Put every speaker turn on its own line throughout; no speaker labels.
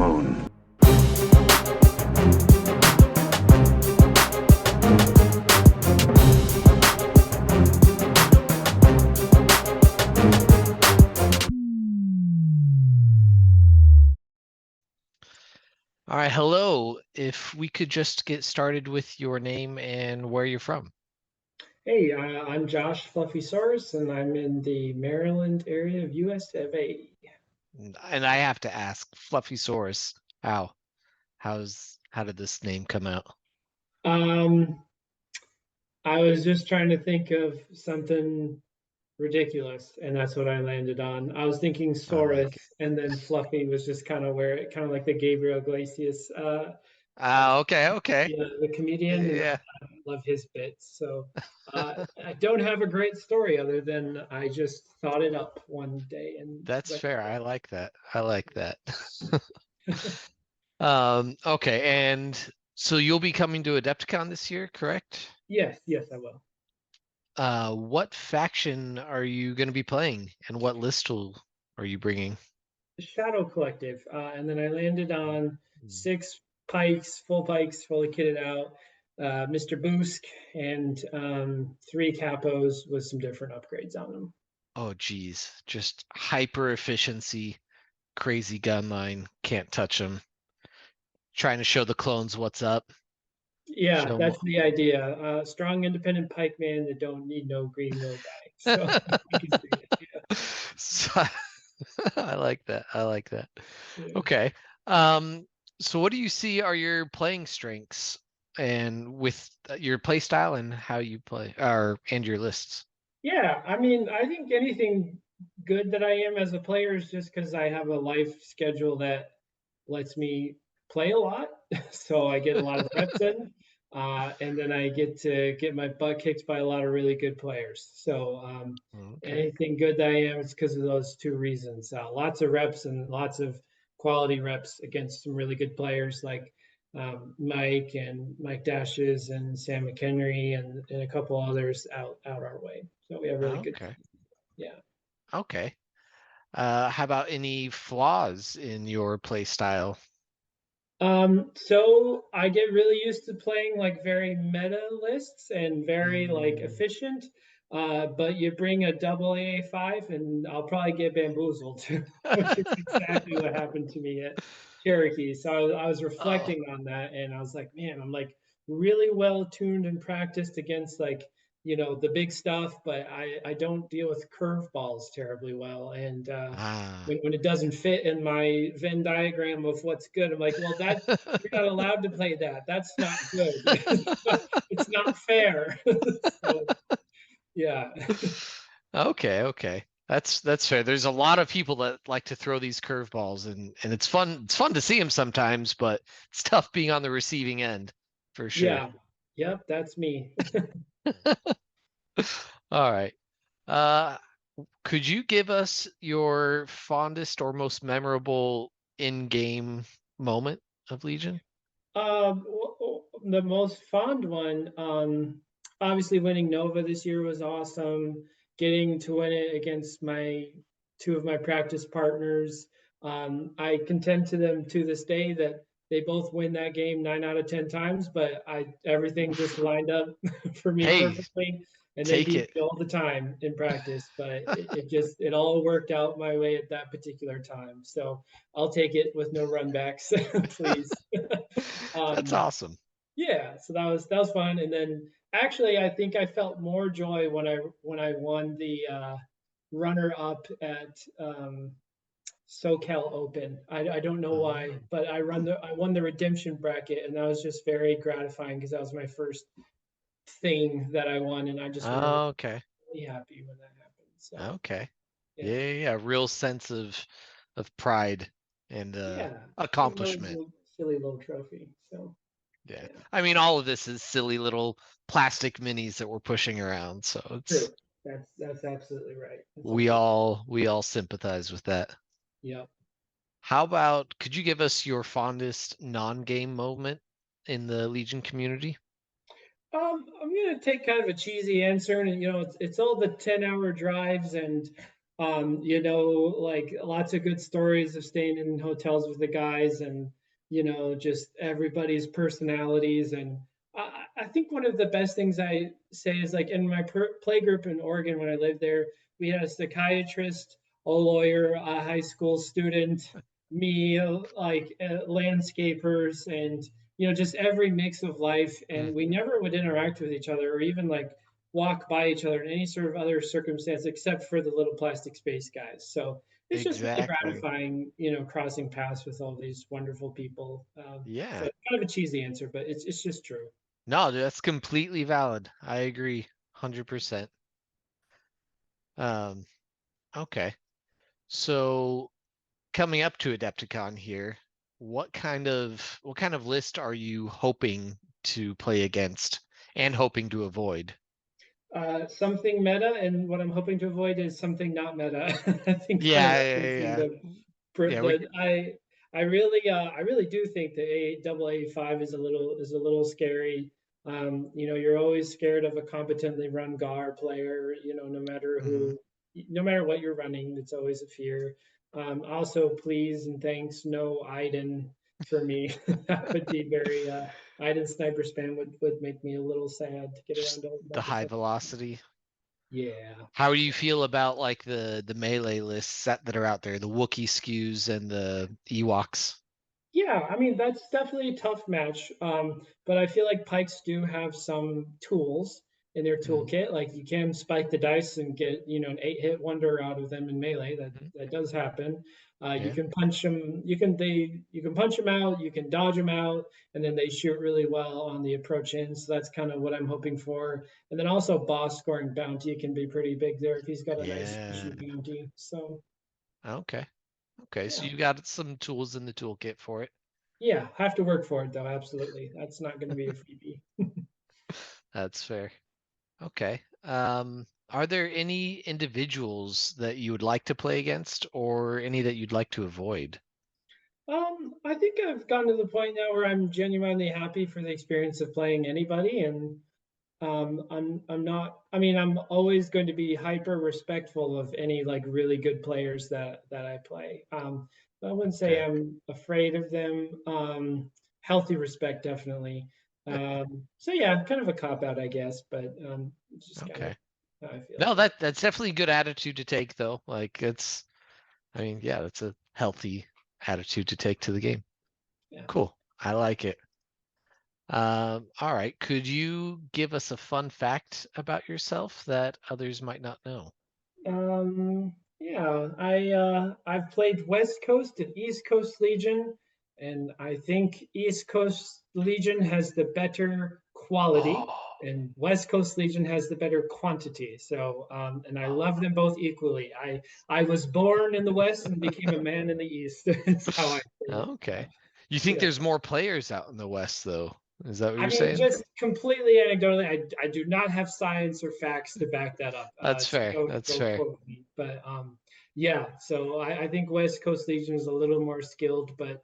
moon.
All right, hello. If we could just get started with your name and where you're from.
Hey, I'm Josh Fluffysaurus, and I'm in the Maryland area of US of A.
And I have to ask, Fluffysaurus, how did this name come out?
Um, I was just trying to think of something ridiculous, and that's what I landed on. I was thinking
I like it.
Saurus, and then Fluffy was just kind of where it kind of like the Gabriel Iglesias,
Okay.
the comedian, and
Yeah,
I love his bits. So I don't have a great story other than I just thought it up one day and
that's
went.
fair. I like that. I like that. Okay, and so you'll be coming to Adepticon this year, correct?
Yes, I will.
What faction are you going to be playing, and what are you bringing?
The Shadow Collective, and then I landed on six pikes, full pikes, fully kitted out, Mr. Boosk, and three capos with some different upgrades on them.
Oh, geez, just hyper efficiency, crazy gun line, can't touch them. Trying to show the clones what's up.
Yeah,
Show 'em
that's the idea. Strong, independent pikeman that don't need no green mill guy. So I think it's the idea.
So, I like that. I like that.
Yeah.
Okay. So what do you see are your playing strengths and with your play style and how you play and your lists?
Yeah, I mean, I think anything good that I am as a player is just because I have a life schedule that lets me play a lot. So I get a lot of reps in, and then I get to get my butt kicked by a lot of really good players. So
Okay.
anything good that I am, it's because of those two reasons. Lots of reps and lots of quality reps against some really good players like Mike Dashes and Sam McHenry and a couple others out our way. So we have really good
Okay.
teams. Yeah.
Okay. How about any flaws in your play style?
So I get really used to playing like very meta lists and very like
Mm.
efficient. But you bring a double AA5 and I'll probably get bamboozled, which is exactly what happened to me at Cherokee. So I was
Oh.
reflecting on that and I was like, man, I'm like really well tuned and practiced against like, the big stuff, but I don't deal with curveballs terribly well. And
Ah.
when it doesn't fit in my Venn diagram of what's good, I'm like, well, that you're not allowed to play that. That's not good. It's not fair. So yeah.
Okay. That's fair. There's a lot of people that like to throw these curveballs and it's fun. It's fun to see them sometimes, but it's tough being on the receiving end for sure.
Yeah. Yep, that's me.
All right. Uh could you give us your fondest or most memorable in-game moment of Legion?
The most fond one, obviously winning Nova this year was awesome. Getting to win it against my two of my practice partners. I contend to them to this day that they both win that game 9 out of 10 times, but everything just
Oof.
lined up for me
Hey,
perfectly, and they
take
beat
it.
me all the time in practice. But it all worked out my way at that particular time. So I'll take it with no runbacks, please.
That's
um,
awesome.
yeah, so that was fun. And then actually, I think I felt more joy when I won the runner up at SoCal Open. I don't know why,
Oh.
but I won the redemption bracket, and that was just very gratifying because that was my first thing that I won, and I just remember
Okay.
being really happy when that happened. So
Okay.
yeah,
Yeah. Real sense of pride and
yeah, even though it's
accomplishment.
a silly little trophy. So
Yeah.
yeah,
I mean, all of this is silly little plastic minis that we're pushing around, so
true.
it's
That's absolutely right. That's
we
absolutely
all we all sympathize with that.
yeah.
How about could you give us your fondest non-game moment in the Legion community?
I'm gonna take kind of a cheesy answer, and it's all the 10-hour drives and You know, like lots of good stories of staying in hotels with the guys and, you know, just everybody's personalities. And I think one of the best things I say is like in my play group in Oregon when I lived there, we had a psychiatrist, a lawyer, a high school student, me, like landscapers, and, you know, just every mix of life.
Mm,
And we never would interact with each other or even like walk by each other in any sort of other circumstance except for the little plastic space guys. So it's just really
exactly.
gratifying, you know, crossing paths with all these wonderful people. So
Yeah.
it's kind of a cheesy answer, but it's just true.
No, dude, that's completely valid. I agree 100%. Um, okay. So coming up to Adepticon here, what kind of list are you hoping to play against and hoping to avoid?
Something meta, and what I'm hoping to avoid is something not meta. I think kind of
Yeah, yeah,
referencing
yeah. Yeah, we
the I really do think the AA5 is a little scary. You know, you're always scared of a competently run GAR player. You know,
mhm.
no matter what you're running, it's always a fear. Also, please and thanks, no Iden for me. That would be very Iden sniper spam would make me a little sad to get around
Just
to
the
that
high
stuff.
velocity.
Yeah.
How do you feel about like the melee lists that are out there, the Wookiee skews and the Ewoks?
Yeah, I mean that's definitely a tough match. But I feel like pikes do have some tools in their
Mhm,
toolkit. Like you can spike the dice and get, you know, an 8 hit wonder out of them in melee.
mhm.
That does happen. You
Yeah,
can punch them. You can punch them out. You can dodge them out, and then they shoot really well on the approach in. So that's kind of what I'm hoping for. And then also boss scoring bounty can be pretty big there if he's got a nice
yeah.
fishy bounty. So
Okay. Okay. So
yeah.
you got some tools in the toolkit for it.
Yeah, have to work for it though. Absolutely. That's not going to be a freebie.
That's fair. Okay. Are there any individuals that you would like to play against or any that you'd like to avoid?
I think I've gotten to the point now where I'm genuinely happy for the experience of playing anybody, and I'm not. I mean, I'm always going to be hyper respectful of any like really good players that I play. But I wouldn't say
Okay.
I'm afraid of them. Healthy respect, definitely. So yeah, kind of a cop out, I guess, but it's just kind of
Okay.
how I feel
No,
about it.
that's definitely a good attitude to take though. Like it's I mean, yeah, that's a healthy attitude to take to the game.
Yeah.
Cool. I like it. All right. Could you give us a fun fact about yourself that others might not know?
Yeah, I've played West Coast and East Coast Legion, and I think East Coast Legion has the better quality,
Oh,
and West Coast Legion has the better quantity. So, and I love them both equally. I was born in the West and became a man in the East. Is how I say it.
okay. You think
Yeah.
there's more players out in the West, though? Is that what
I
you're
mean,
saying?
just completely anecdotally, I do not have science or facts to back that up.
That's
So
fair. That's
don't
fair.
quote me. But yeah. So I think West Coast Legion is a little more skilled, but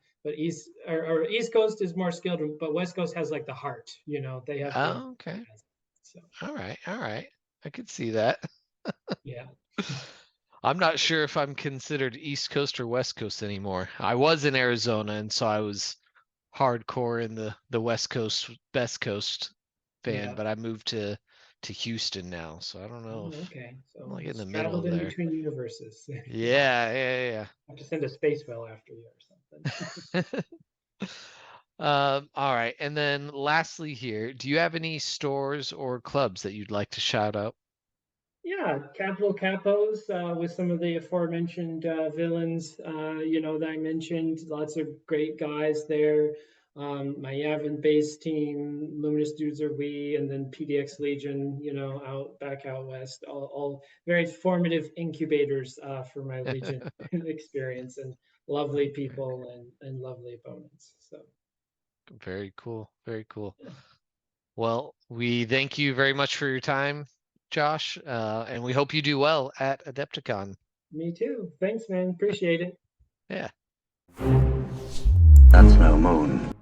or East Coast is more skilled, but West Coast has like the heart. You know, they have the.
Oh, okay.
So
All right. All right. I could see that.
yeah.
I'm not sure if I'm considered East Coast or West Coast anymore. I was in Arizona, and so I was hardcore in the West Coast, Best Coast fan,
Yeah.
but I moved to Houston now, so I don't know
Oh,
if
okay.
I'm
So
like in the middle
straddled in
there.
between universes. There you go.
Yeah, yeah,
I have to send a space whale after you or something.
yeah. All right. And then lastly here, do you have any stores or clubs that you'd like to shout out?
Yeah, Capital Capos with some of the aforementioned villains, you know, that I mentioned. Lots of great guys there. My Yavin base team, Luminous Dudes are we, and then PDX Legion, you know, back out west. All very formative incubators for my Legion experience, and lovely
Okay.
people and lovely opponents. So
Very cool. Very cool.
yeah,
Well, we thank you very much for your time, Josh, and we hope you do well at Adepticon.
me too. Thanks, man. Appreciate it.
Yeah.
That's no moon.